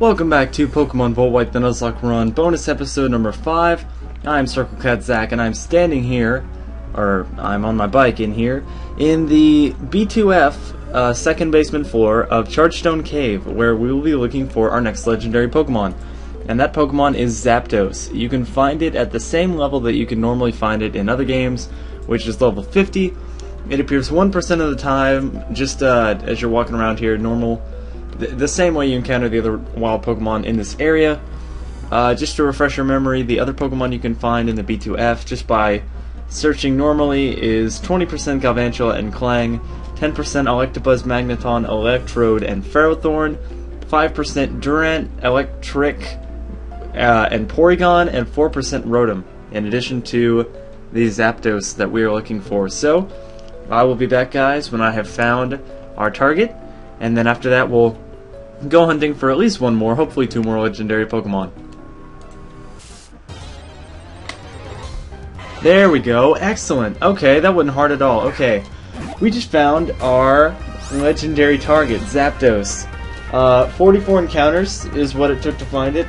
Welcome back to Pokemon Volt White the Nuzlocke Run, bonus episode number 5. I'm circlecatzach, and I'm standing here, or I'm on my bike in here, in the B2F second basement floor of Chargestone Cave, where we will be looking for our next legendary Pokemon. And that Pokemon is Zapdos. You can find it at the same level that you can normally find it in other games, which is level 50. It appears 1% of the time, just as you're walking around here, normal. The same way you encounter the other wild Pokemon in this area. Just to refresh your memory, the other Pokemon you can find in the B2F just by searching normally is 20% Galvantula and Clang, 10% Electabuzz, Magneton, Electrode, and Ferrothorn, 5% Durant, Electric, and Porygon, and 4% Rotom, in addition to the Zapdos that we are looking for. So, I will be back, guys, when I have found our target, and then after that we'll go hunting for at least one more, hopefully 2 more legendary Pokemon. There we go, excellent. Okay, that wasn't hard at all. Okay, we just found our legendary target, Zapdos. 44 encounters is what it took to find it,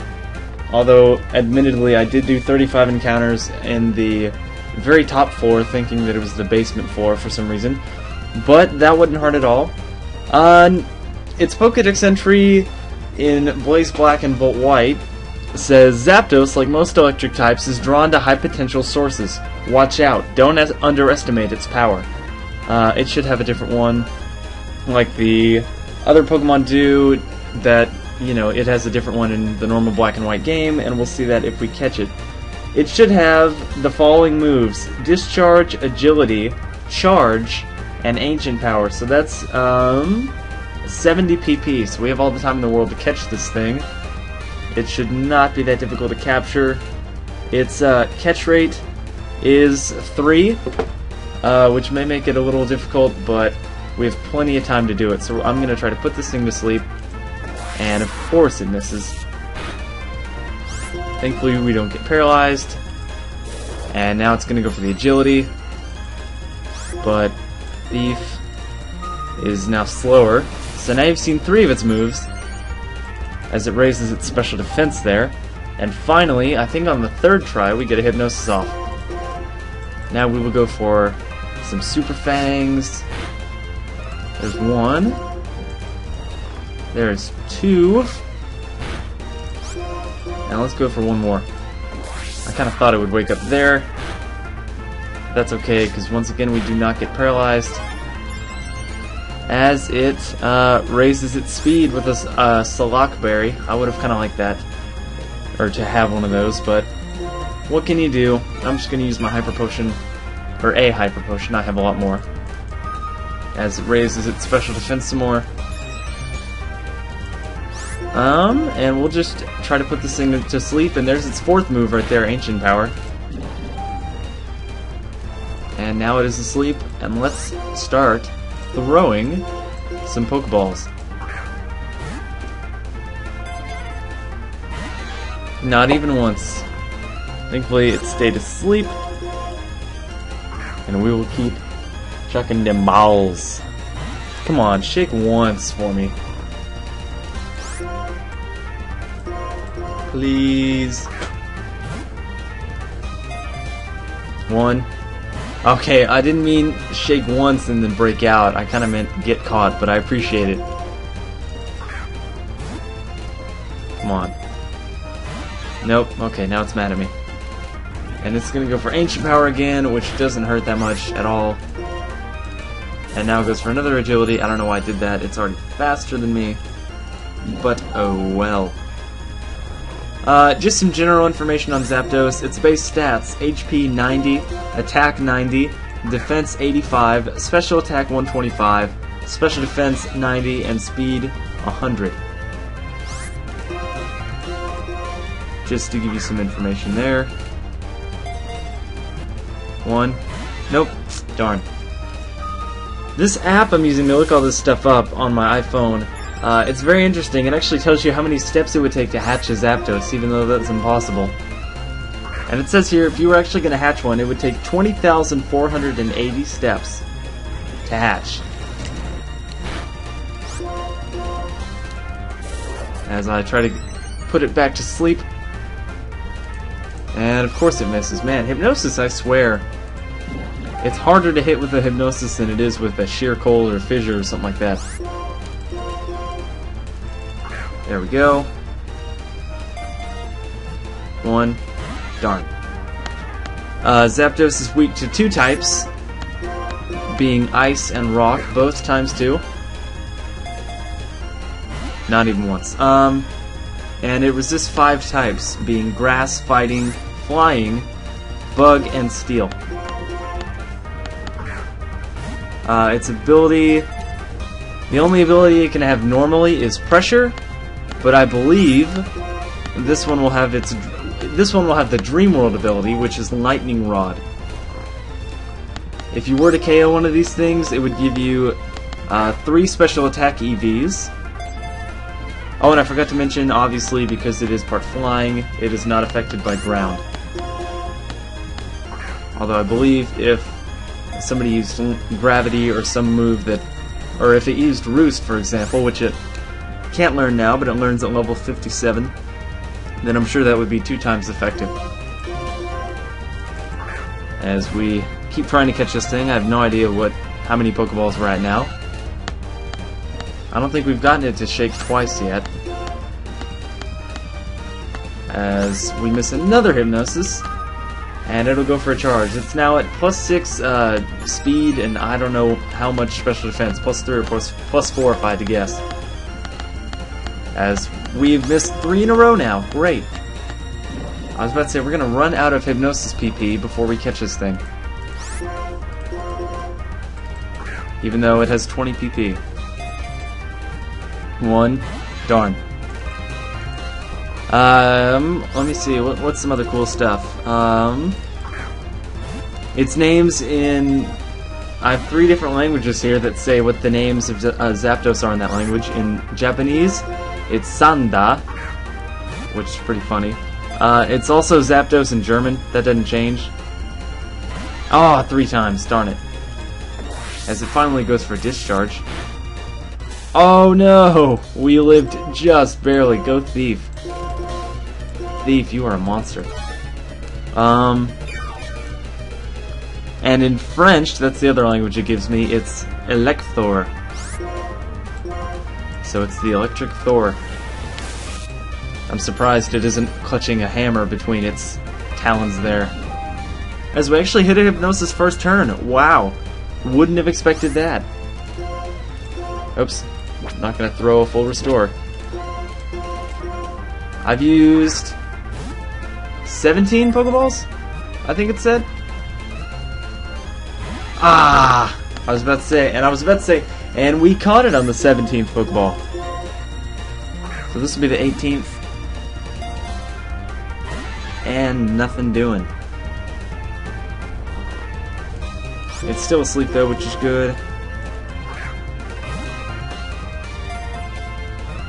although admittedly I did do 35 encounters in the very top floor, thinking that it was the basement floor for some reason, but that wasn't hard at all. Its Pokédex entry in Blaze Black and Volt White says, Zapdos, like most electric types, is drawn to high potential sources. Watch out, don't underestimate its power. It should have a different one, like the other Pokemon do, that, you know, it has a different one in the normal Black and White game, and we'll see that if we catch it. It should have the following moves: Discharge, Agility, Charge, and Ancient Power. So that's 70 PP, so we have all the time in the world to catch this thing. It should not be that difficult to capture. Its catch rate is 3, which may make it a little difficult, but we have plenty of time to do it. So I'm going to try to put this thing to sleep, and of course it misses. Thankfully we don't get paralyzed, and now it's going to go for the agility, but Thief is now slower. So now you've seen 3 of its moves, as it raises its special defense there. And finally, I think on the 3rd try, we get a Hypnosis off. Now we will go for some Super Fangs. There's 1. There's 2. Now let's go for 1 more. I kind of thought it would wake up there. That's okay, because once again we do not get paralyzed, as it raises its speed with a Salak Berry. I would have kind of liked that, or to have one of those, but what can you do? I'm just going to use my Hyper Potion, or a Hyper Potion. I have a lot more, as it raises its special defense some more. And we'll just try to put this thing to sleep, and there's its 4th move right there, Ancient Power. And now it is asleep, and let's start throwing some Pokeballs. Not even once. Thankfully it stayed asleep, and we will keep chucking them balls. Come on, shake once for me. Please. 1. Okay, I didn't mean shake once and then break out. I kind of meant get caught, but I appreciate it. Come on. Nope. Okay, now it's mad at me. And it's going to go for Ancient Power again, which doesn't hurt that much at all. And now it goes for another Agility. I don't know why I did that. It's already faster than me. But oh well. Just some general information on Zapdos. Its base stats: HP 90, Attack 90, Defense 85, Special Attack 125, Special Defense 90, and Speed 100. Just to give you some information there. 1. Nope. Darn. This app I'm using to look all this stuff up on my iPhone, it's very interesting. It actually tells you how many steps it would take to hatch a Zapdos, even though that's impossible. And it says here, if you were actually going to hatch one, it would take 20,480 steps to hatch. as I try to put it back to sleep. And of course it misses. Man, Hypnosis, I swear. It's harder to hit with a Hypnosis than it is with a Sheer Cold or Fissure or something like that. There we go. One. Darn. Zapdos is weak to 2 types, being Ice and Rock, both times 2. Not even once. And it resists 5 types, being Grass, Fighting, Flying, Bug, and Steel. Its ability... The only ability it can have normally is Pressure, but I believe this one will have the Dream World ability, which is Lightning Rod. If you were to KO one of these things, it would give you 3 special attack EVs. Oh, and I forgot to mention, obviously, because it is part flying, it is not affected by ground. Although I believe if somebody used Gravity or some move that... Or if it used Roost, for example, which it can't learn now, but it learns at level 57, then I'm sure that would be 2 times effective. As we keep trying to catch this thing, I have no idea how many Pokeballs we're at now. I don't think we've gotten it to shake twice yet. As we miss another Hypnosis, and it'll go for a charge. It's now at +6 speed, and I don't know how much special defense, +3 or +4 if I had to guess. As we've missed 3 in a row now. Great. I was about to say, we're going to run out of Hypnosis PP before we catch this thing. Even though it has 20 PP. 1. Darn. Let me see, what's some other cool stuff? Its names in... I have 3 different languages here that say what the names of Zapdos are in that language. In Japanese, it's Sanda, which is pretty funny. It's also Zapdos in German. That doesn't change. Oh, 3 times. Darn it. As it finally goes for discharge. Oh no! We lived just barely. Go Thief. Thief, you are a monster. And in French, that's the other language it gives me, it's Electhor. So it's the Electric Thor. I'm surprised it isn't clutching a hammer between its talons there. As we actually hit a Hypnosis first turn. Wow. Wouldn't have expected that. Oops. Not gonna throw a full restore. I've used 17 Pokeballs? I think it said. Ah! I was about to say, and we caught it on the 17th Pokeball. So this will be the 18th. And nothing doing. It's still asleep though, which is good.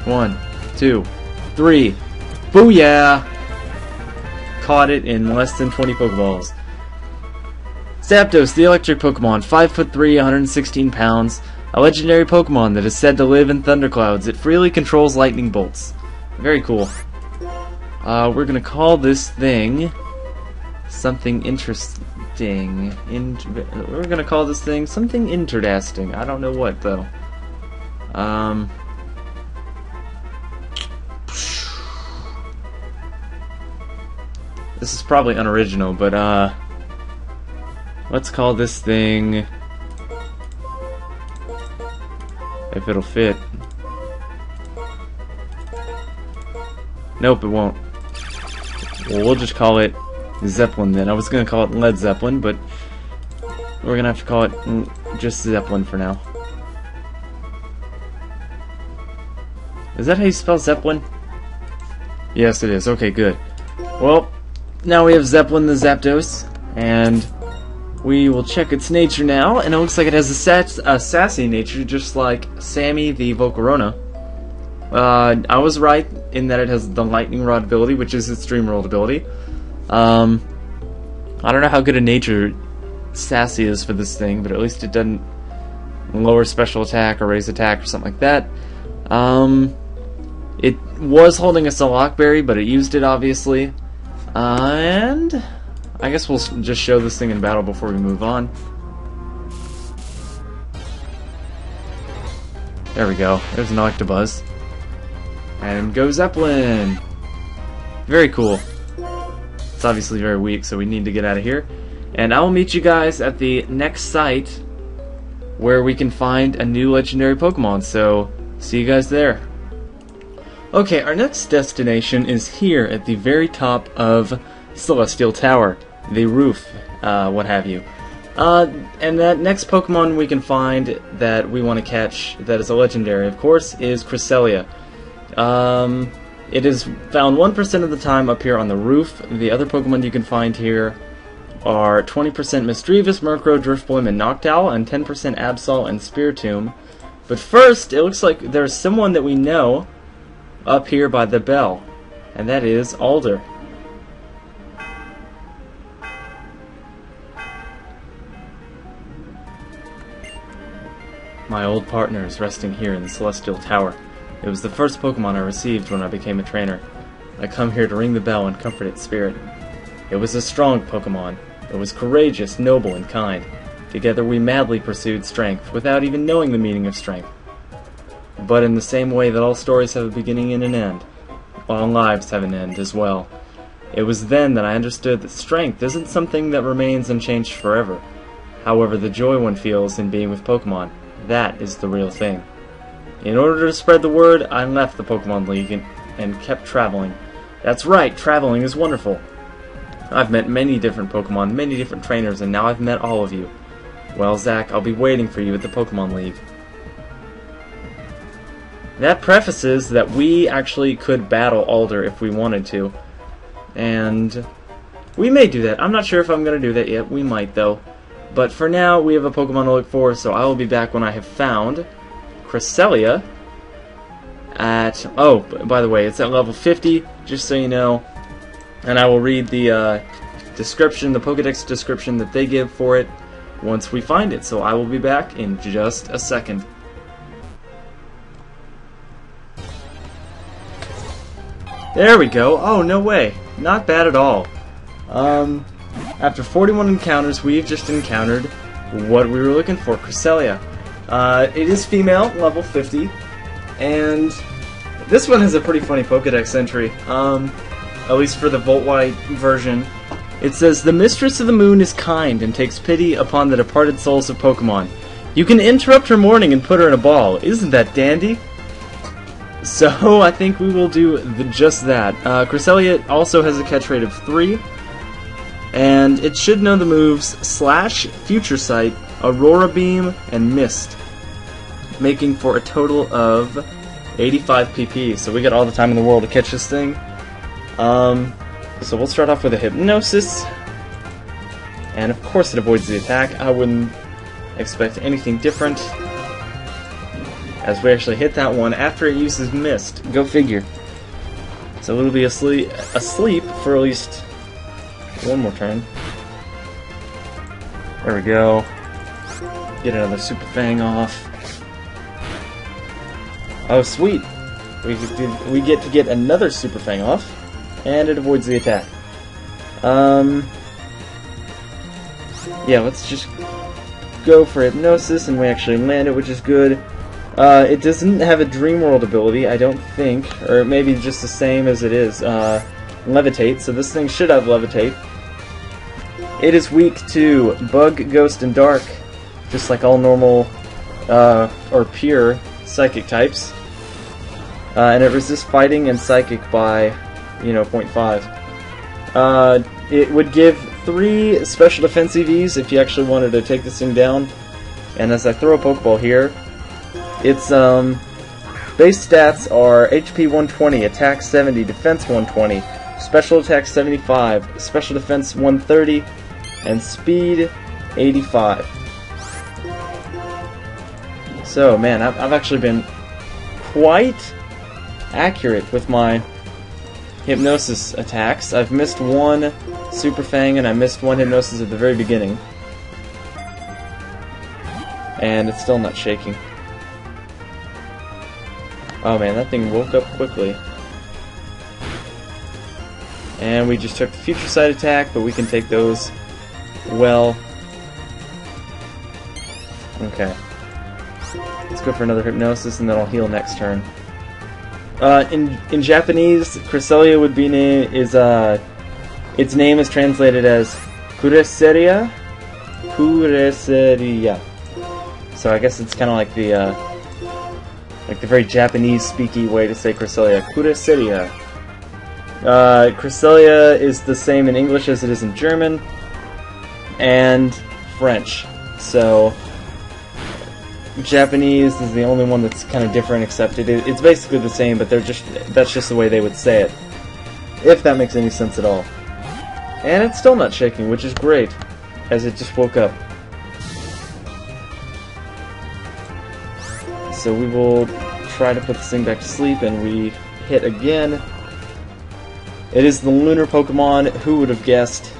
1, 2, 3. Booyah! Caught it in less than 20 Pokeballs. Zapdos, the electric Pokemon, 5'3", 116 pounds. A legendary Pokemon that is said to live in thunderclouds. It freely controls lightning bolts. Very cool. We're gonna call this thing something interesting. We're gonna call this thing something interdasting. I don't know what though. This is probably unoriginal, but let's call this thing, if it'll fit. Nope, it won't. Well, we'll just call it Zeppelin then. I was gonna call it Led Zeppelin, but we're gonna have to call it just Zeppelin for now. Is that how you spell Zeppelin? Yes, it is. Okay, good. Well, now we have Zeppelin the Zapdos, and we will check its nature now, and it looks like it has a sassy nature, just like Sammy the Volcarona. I was right in that it has the Lightning Rod ability, which is its Dream World ability. I don't know how good a nature Sassy is for this thing, but at least it doesn't lower special attack or raise attack or something like that. was holding a Lockberry, but it used it, obviously. And I guess we'll just show this thing in battle before we move on. There we go. There's an Electabuzz. And go Zeppelin! Very cool. It's obviously very weak, so we need to get out of here. And I will meet you guys at the next site where we can find a new legendary Pokemon. So, see you guys there. Okay, our next destination is here at the very top of Celestial Tower. The roof, what have you. And that next Pokemon we can find that we want to catch that is a legendary, of course, is Cresselia. It is found 1% of the time up here on the roof. The other Pokemon you can find here are 20% Misdreavus, Murkrow, Driftbloom, and Noctowl, and 10% Absol and Spiritomb. But first, it looks like there's someone that we know up here by the bell, and that is Alder. My old partner is resting here in the Celestial Tower. It was the first Pokemon I received when I became a trainer. I come here to ring the bell and comfort its spirit. It was a strong Pokemon. It was courageous, noble, and kind. Together we madly pursued strength, without even knowing the meaning of strength. But in the same way that all stories have a beginning and an end, all lives have an end as well. It was then that I understood that strength isn't something that remains unchanged forever. However, the joy one feels in being with Pokemon, that is the real thing. In order to spread the word, I left the Pokemon League and kept traveling. That's right, traveling is wonderful. I've met many different Pokemon, many different trainers, and now I've met all of you. Well, Zach, I'll be waiting for you at the Pokemon League. That prefaces that we actually could battle Alder if we wanted to. And we may do that. I'm not sure if I'm going to do that yet. We might, though. But for now, we have a Pokemon to look for, so I will be back when I have found Cresselia at... Oh, by the way, it's at level 50, just so you know. And I will read the description, the Pokedex description that they give for it once we find it. So I will be back in just a second. There we go. Oh, no way. Not bad at all. After 41 encounters, we've just encountered what we were looking for, Cresselia. It is female, level 50, and this one has a pretty funny Pokedex entry, at least for the Volt-White version. It says, "The Mistress of the Moon is kind and takes pity upon the departed souls of Pokemon. You can interrupt her mourning and put her in a ball. Isn't that dandy?" So I think we will do just that. Cresselia also has a catch rate of 3, and it should know the moves Slash, Future Sight, Aurora Beam, and Mist, making for a total of 85 PP. So we got all the time in the world to catch this thing. So we'll start off with a Hypnosis, and of course it avoids the attack. I wouldn't expect anything different, as we actually hit that one after it uses Mist. Go figure. So it'll be asleep for at least one more turn. There we go. Get another Super Fang off. Oh, sweet! We get to get another Super Fang off, and it avoids the attack. Yeah, let's just go for Hypnosis, and we actually land it, which is good. It doesn't have a Dream World ability, I don't think, or maybe just the same as it is Levitate, so this thing should have Levitate. It is weak to Bug, Ghost, and Dark, just like all normal or pure Psychic types. And it resists Fighting and Psychic by, 0.5. It would give 3 Special Defense EVs if you actually wanted to take this thing down. And as I throw a Pokeball here, its base stats are HP 120, Attack 70, Defense 120, Special Attack 75, Special Defense 130, and Speed 85. So, man, I've actually been quite accurate with my Hypnosis attacks. I've missed one Super Fang and I missed one Hypnosis at the very beginning. And it's still not shaking. Oh man, that thing woke up quickly. And we just took the future sight attack, but we can take those well. Okay. Let's go for another hypnosis, and then I'll heal next turn. In Japanese, Cresselia would be its name is translated as Cresselia. Cresselia. So I guess it's kind of like the very Japanese speaky way to say Cresselia. Cresselia. Cresselia is the same in English as it is in German and French. So Japanese is the only one that's kind of different, except it's basically the same, but that's just the way they would say it. If that makes any sense at all. And it's still not shaking, which is great, as it just woke up. So we will try to put this thing back to sleep, and we hit again. It is the lunar Pokemon. Who would have guessed?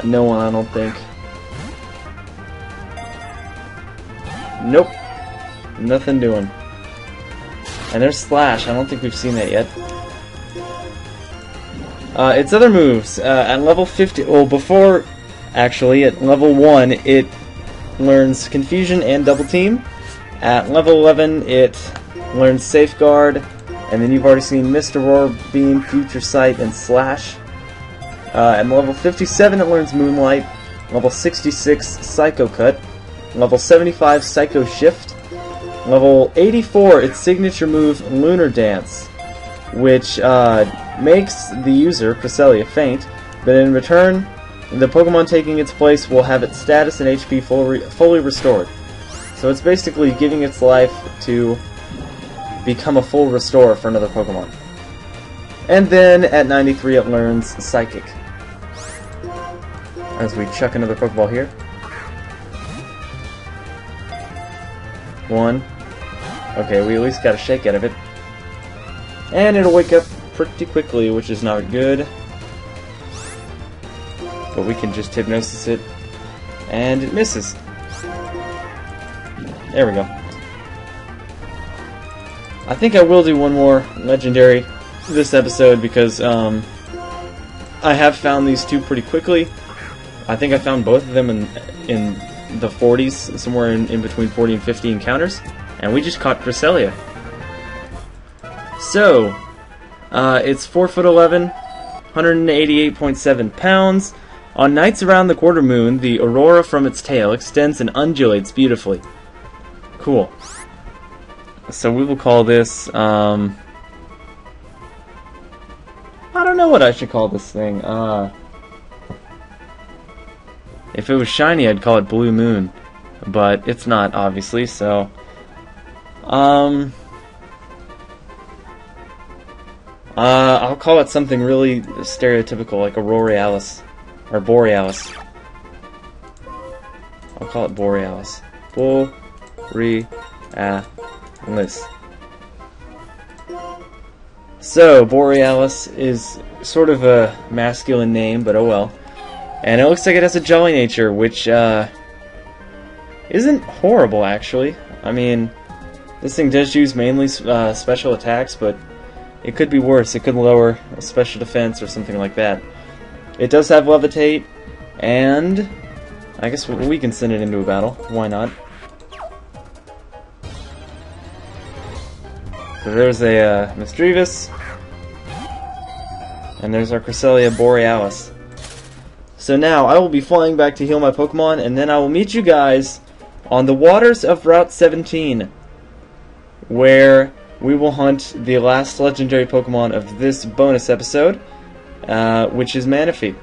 No one, I don't think. Nope. Nothing doing. And there's Slash. I don't think we've seen that yet. Its other moves. At level 50... Well, before... Actually, at level 1, it learns Confusion and Double Team. At level 11, it learns Safeguard. And then you've already seen Mist, Aurora Beam, Future Sight, and Slash. At level 57, it learns Moonlight. Level 66, Psycho Cut. Level 75, Psycho Shift. Level 84, its signature move, Lunar Dance, which makes the user, Cresselia, faint, but in return, the Pokemon taking its place will have its status and HP fully restored. So it's basically giving its life to become a full restore for another Pokemon. And then at 93 it learns Psychic. As we chuck another Pokeball here. 1. Okay, we at least got a shake out of it. And it'll wake up pretty quickly, which is not good. But we can just hypnosis it. And it misses. There we go. I think I will do one more legendary this episode because I have found these two pretty quickly. I think I found both of them in the 40s, somewhere in between 40 and 50 encounters, and we just caught Cresselia. So, it's 4'11", 188.7 pounds. On nights around the quarter moon, the aurora from its tail extends and undulates beautifully. Cool. So we will call this, I don't know what I should call this thing. If it was shiny, I'd call it Blue Moon, but it's not, obviously, so... I'll call it something really stereotypical, like Auroralis, or Borealis. I'll call it Borealis. Borealis. So, Borealis is sort of a masculine name, but oh well. And it looks like it has a jolly nature, which isn't horrible, actually. I mean, this thing does use mainly special attacks, but it could be worse. It could lower a special defense or something like that. It does have Levitate, and I guess we can send it into a battle. Why not? So there's a Misdreavus, and there's our Cresselia Borealis. So now, I will be flying back to heal my Pokemon, and then I will meet you guys on the waters of Route 17, where we will hunt the last legendary Pokemon of this bonus episode, which is Manaphy.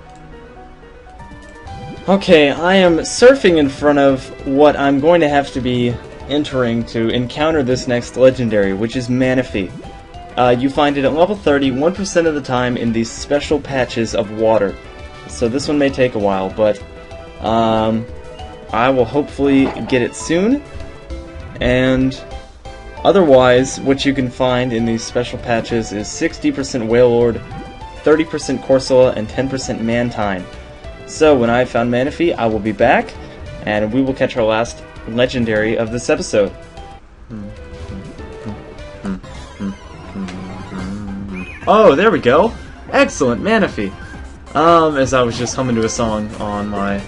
Okay, I am surfing in front of what I'm going to have to be entering to encounter this next legendary, which is Manaphy. You find it at level 30, 1% of the time in these special patches of water. So this one may take a while, but I will hopefully get it soon. And otherwise, what you can find in these special patches is 60% Wailord, 30% Corsola, and 10% Mantine. So when I've found Manaphy, I will be back, and we will catch our last legendary of this episode. Oh, there we go. Excellent, Manaphy. As I was just humming to a song on my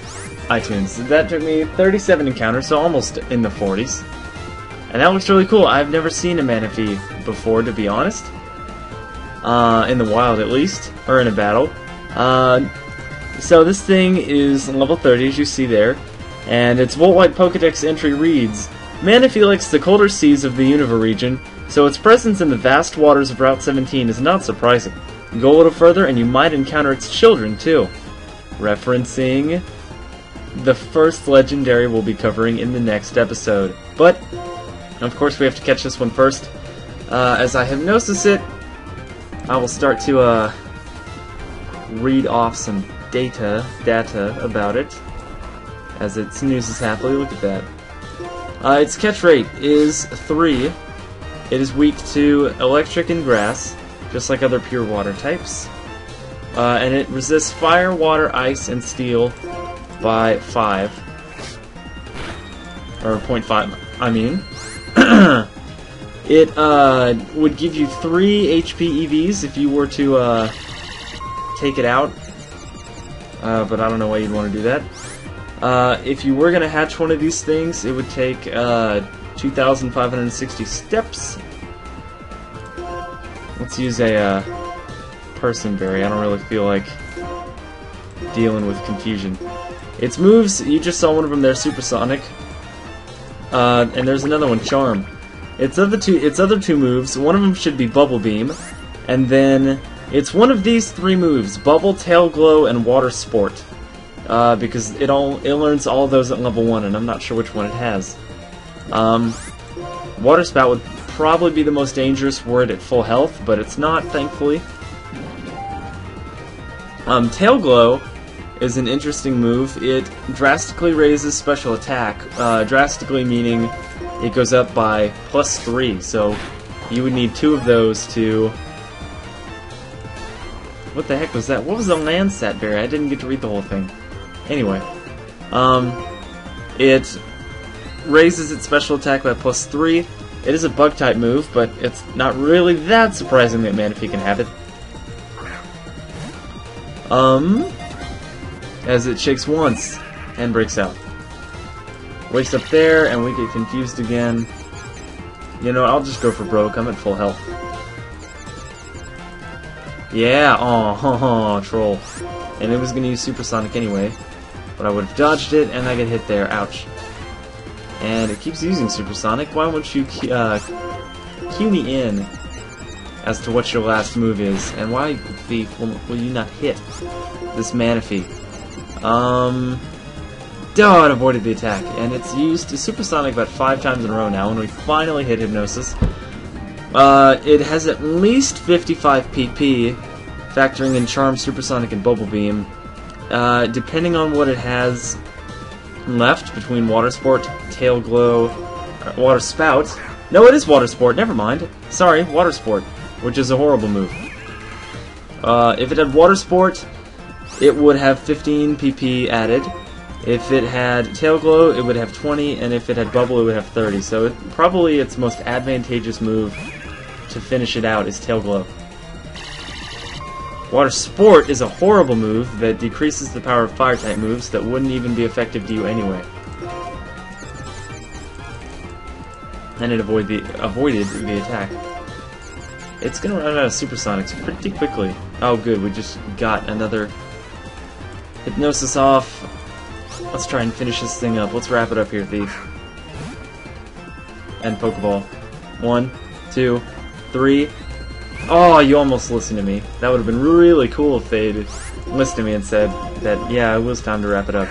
iTunes. That took me 37 encounters, so almost in the 40s. And that looks really cool. I've never seen a Manaphy before, to be honest. In the wild, at least. Or in a battle. So this thing is level 30, as you see there. And its Volt-White Pokedex entry reads, Manaphy likes the colder seas of the Unova region, so its presence in the vast waters of Route 17 is not surprising. Go a little further and you might encounter its children, too. Referencing the first legendary we'll be covering in the next episode. But, of course, we have to catch this one first. As I hypnosis it, I will start to read off some data about it, as it snoozes happily. Look at that. Its catch rate is 3. It is weak to electric and grass, just like other pure water types. And it resists fire, water, ice, and steel by 5. Or 0.5, I mean. It would give you 3 HP EVs if you were to take it out. But I don't know why you'd want to do that. If you were going to hatch one of these things, it would take 2,560 steps. Let's use a person berry. I don't really feel like dealing with confusion. Its moves, you just saw one of them there, Supersonic. And there's another one, Charm. Its other two moves, one of them should be Bubble Beam, and then it's one of these 3 moves, Bubble, Tail Glow, and Water Sport. Because it learns all those at level 1, and I'm not sure which one it has. Water Spout would probably be the most dangerous word at full health, but it's not, thankfully. Tail Glow is an interesting move. It drastically raises special attack, drastically meaning it goes up by +3, so you would need 2 of those to... What the heck was that? What was the Landsat berry? I didn't get to read the whole thing. Anyway, it raises its special attack by +3. It is a bug-type move, but it's not really that surprising that Manaphy can have it. As it shakes once and breaks out. Wakes up there, and we get confused again. You know, I'll just go for broke. I'm at full health. Yeah, oh, troll. And it was going to use Supersonic anyway, but I would have dodged it, and I get hit there. Ouch. And it keeps using Supersonic. Why won't you cue me in as to what your last move is, and why will you not hit this Manaphy? It avoided the attack, and it's used Supersonic about 5 times in a row now, and we finally hit Hypnosis. It has at least 55 PP, factoring in Charm, Supersonic, and Bubble Beam. Depending on what it has left between Water Sport, Tail Glow, Water Spout. No, it is Water Sport, never mind. Sorry, Water Sport, which is a horrible move. If it had Water Sport, it would have 15 PP added. If it had Tail Glow, it would have 20, and if it had Bubble, it would have 30. So probably its most advantageous move to finish it out is Tail Glow. Water Sport is a horrible move that decreases the power of Fire-type moves that wouldn't even be effective to you anyway. And it avoided the attack. It's gonna run out of Supersonics pretty quickly. Oh good, we just got another Hypnosis off. Let's try and finish this thing up. Let's wrap it up here, Thief. And Pokeball. 1, 2, 3. Oh, you almost listened to me. That would have been really cool if they'd listened to me and said that, yeah, it was time to wrap it up.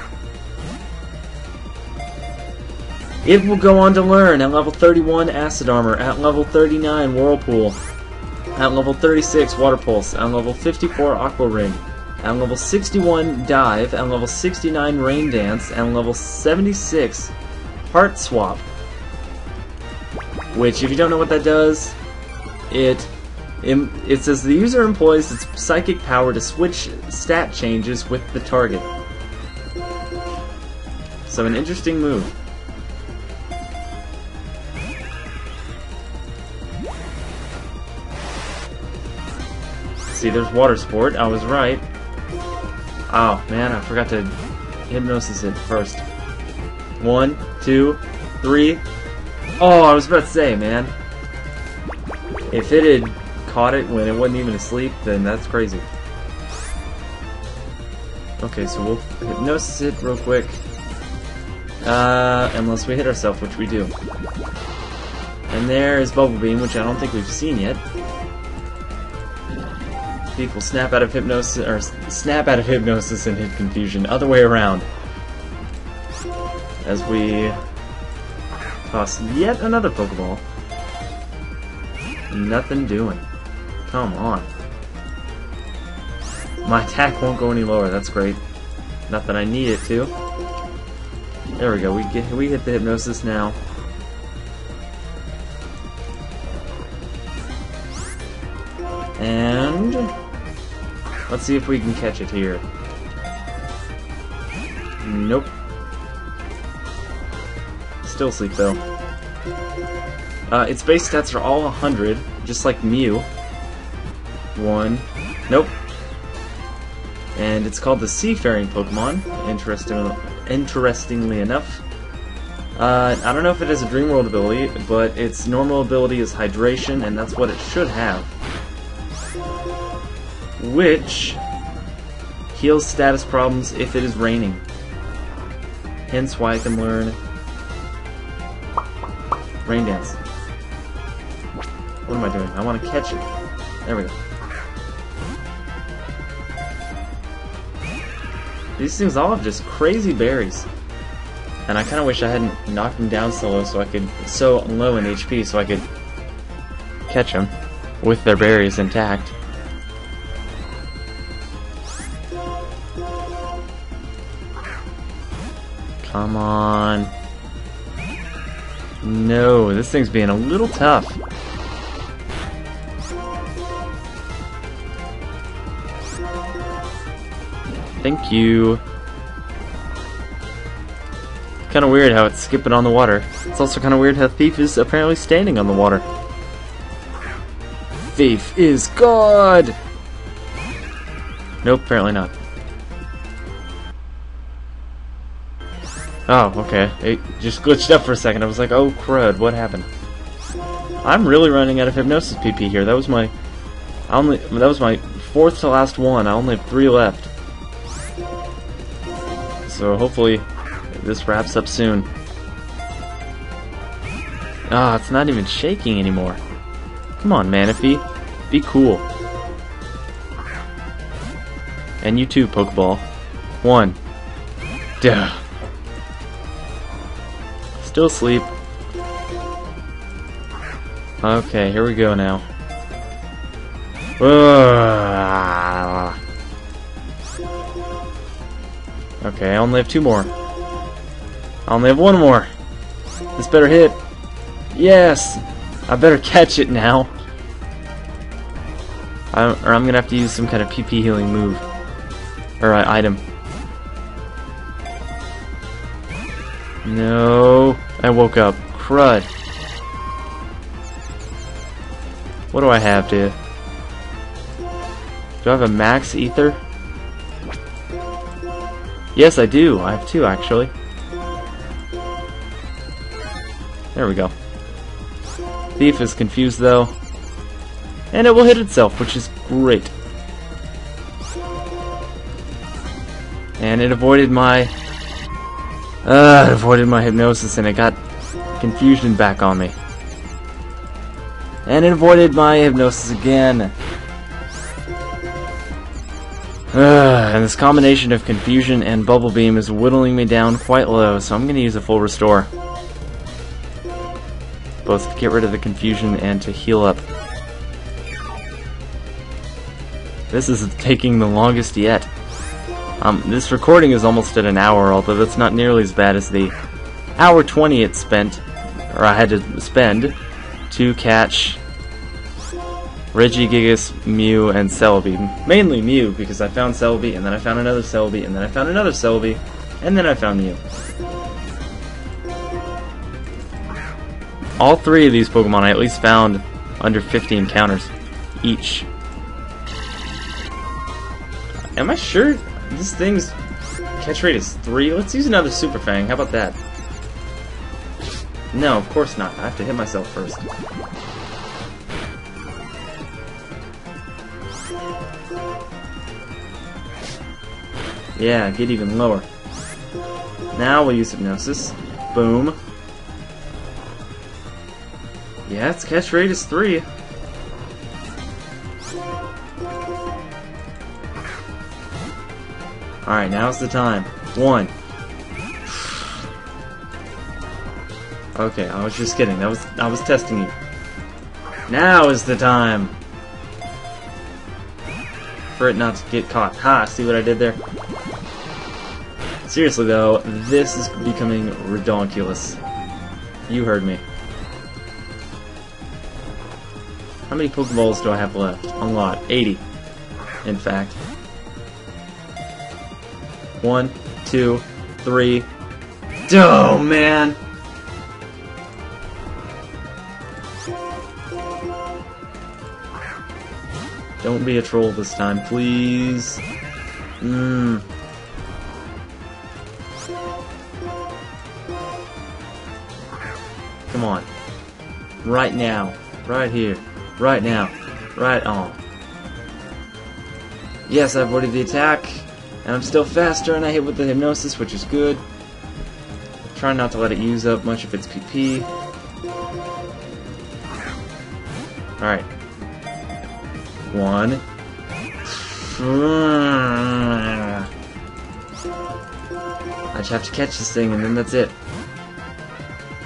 It will go on to learn at level 31 Acid Armor, at level 39 Whirlpool, at level 36 Water Pulse, at level 54 Aqua Ring, at level 61 Dive, at level 69 Rain Dance, and level 76 Heart Swap. Which, if you don't know what that does, it says the user employs its psychic power to switch stat changes with the target. So an interesting move. See, there's water sport. I was right. Oh, man, I forgot to hypnosis it first. 1, 2, 3. Oh, I was about to say, man. If it had caught it when it wasn't even asleep, then that's crazy. Okay, so we'll hypnosis it real quick. Unless we hit ourselves, which we do. And there is Bubble Beam, which I don't think we've seen yet. Thief will snap out of hypnosis, or snap out of hypnosis and hit confusion. Other way around. As we toss yet another Pokeball. Nothing doing. Come on. My attack won't go any lower. That's great. Not that I need it to. There we go. We hit the hypnosis now. And let's see if we can catch it here. Nope. Still sleep though. Its base stats are all 100, just like Mew. 1. Nope. And it's called the Seafaring Pokemon. Interestingly enough. I don't know if it has a Dream World ability, but its normal ability is Hydration, and that's what it should have. Which heals status problems if it is raining. Hence why I can learn Rain Dance. What am I doing? I want to catch it. There we go. These things all have just crazy berries. And I kind of wish I hadn't knocked them down so low so low in HP so I could catch them with their berries intact. Come on. No, this thing's being a little tough. Thank you. Kind of weird how it's skipping on the water. It's also kind of weird how Thief is apparently standing on the water. Thief is God! Nope, apparently not. Oh, okay. It just glitched up for a second. I was like, oh crud, what happened? I'm really running out of Hypnosis PP here. That was my 4th to last one. I only have 3 left. So hopefully this wraps up soon. Ah, it's not even shaking anymore. Come on, Manaphy. Be cool. And you too, Pokeball. 1. Duh. Still asleep. Okay, here we go now. Okay, I only have 2 more. I only have 1 more. This better hit. Yes! I better catch it now. Or I'm gonna have to use some kind of PP healing move. Or item. No. I woke up. Crud. What do I have, dude? Do I have a max ether? Yes, I do. I have 2, actually. There we go. Thief is confused, though. And it will hit itself, which is great. And it avoided my... hypnosis, and it got confusion back on me. And it avoided my hypnosis again. And this combination of confusion and bubble beam is whittling me down quite low, so I'm going to use a full restore. Both to get rid of the confusion and to heal up. This is taking the longest yet. This recording is almost at an hour, although that's not nearly as bad as the hour 20 it spent, or I had to spend, to catch Regigigas, Mew, and Celebi. Mainly Mew, because I found Celebi, and then I found another Celebi, and then I found another Celebi, and then I found Mew. All 3 of these Pokemon I at least found under 50 encounters each. Am I sure this thing's catch rate is 3? Let's use another Super Fang. How about that? No, of course not. I have to hit myself first. Yeah, get even lower. Now we'll use Hypnosis. Boom. Yeah, its catch rate is 3. Alright, now's the time. 1. Okay, I was just kidding. I was testing you. Now is the time for it not to get caught. Ha! See what I did there? Seriously though, this is becoming redonkulous. You heard me. How many Pokeballs do I have left? A lot. 80. In fact. 1, 2, 3. Oh man! Don't be a troll this time, please. Come on. Right now. Right here. Right now. Right on. Yes, I've avoided the attack. And I'm still faster, and I hit with the Hypnosis, which is good. Try not to let it use up much of its PP. Alright. 1. I just have to catch this thing, and then that's it.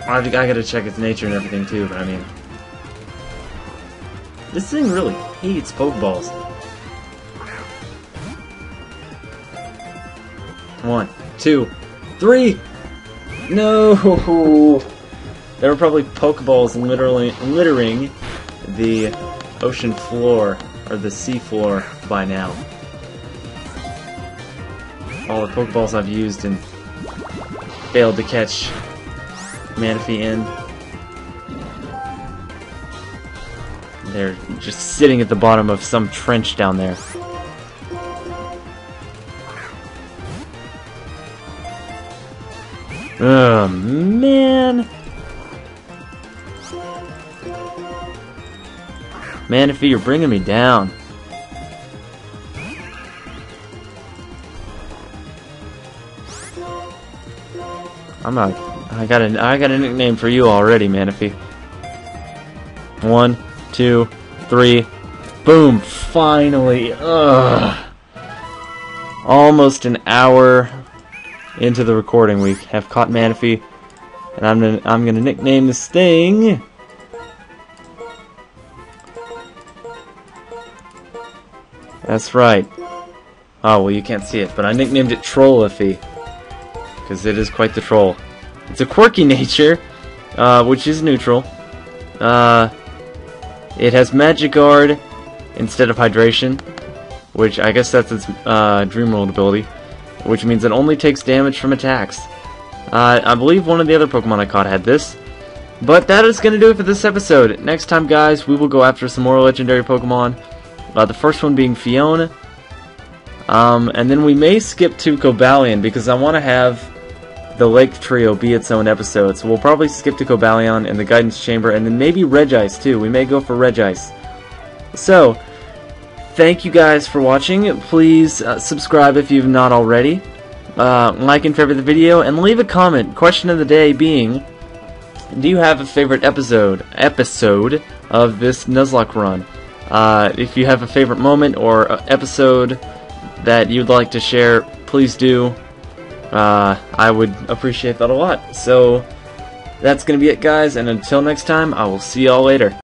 I gotta check its nature and everything too, but I mean... This thing really hates Pokeballs. 1, 2, 3! No! There were probably Pokeballs literally littering the ocean floor, or the sea floor, by now. All the Pokeballs I've used and failed to catch Manaphy in. They're just sitting at the bottom of some trench down there. Oh man! Manaphy, you're bringing me down. I got a nickname for you already, Manaphy. 1, 2, 3, boom! Finally, ugh. Almost an hour into the recording, we have caught Manaphy, and I'm gonna nickname this thing. That's right. Oh well, you can't see it, but I nicknamed it Trollify because it is quite the troll. It's a quirky nature, which is neutral. It has Magic Guard instead of Hydration, which I guess that's its Dream World ability, which means it only takes damage from attacks. I believe one of the other Pokemon I caught had this. But that is going to do it for this episode. Next time, guys, we will go after some more legendary Pokemon. The first one being Fiona. And then we may skip to Cobalion, because I want to have the Lake Trio be its own episode. So we'll probably skip to Cobalion and the Guidance Chamber, and then maybe Regice too. We may go for Regice. So, thank you guys for watching. Please subscribe if you've not already. Like and favorite the video, and leave a comment. Question of the day being, do you have a favorite episode of this Nuzlocke run? If you have a favorite moment or episode that you'd like to share, please do. I would appreciate that a lot. So, that's going to be it, guys, and until next time, I will see y'all later.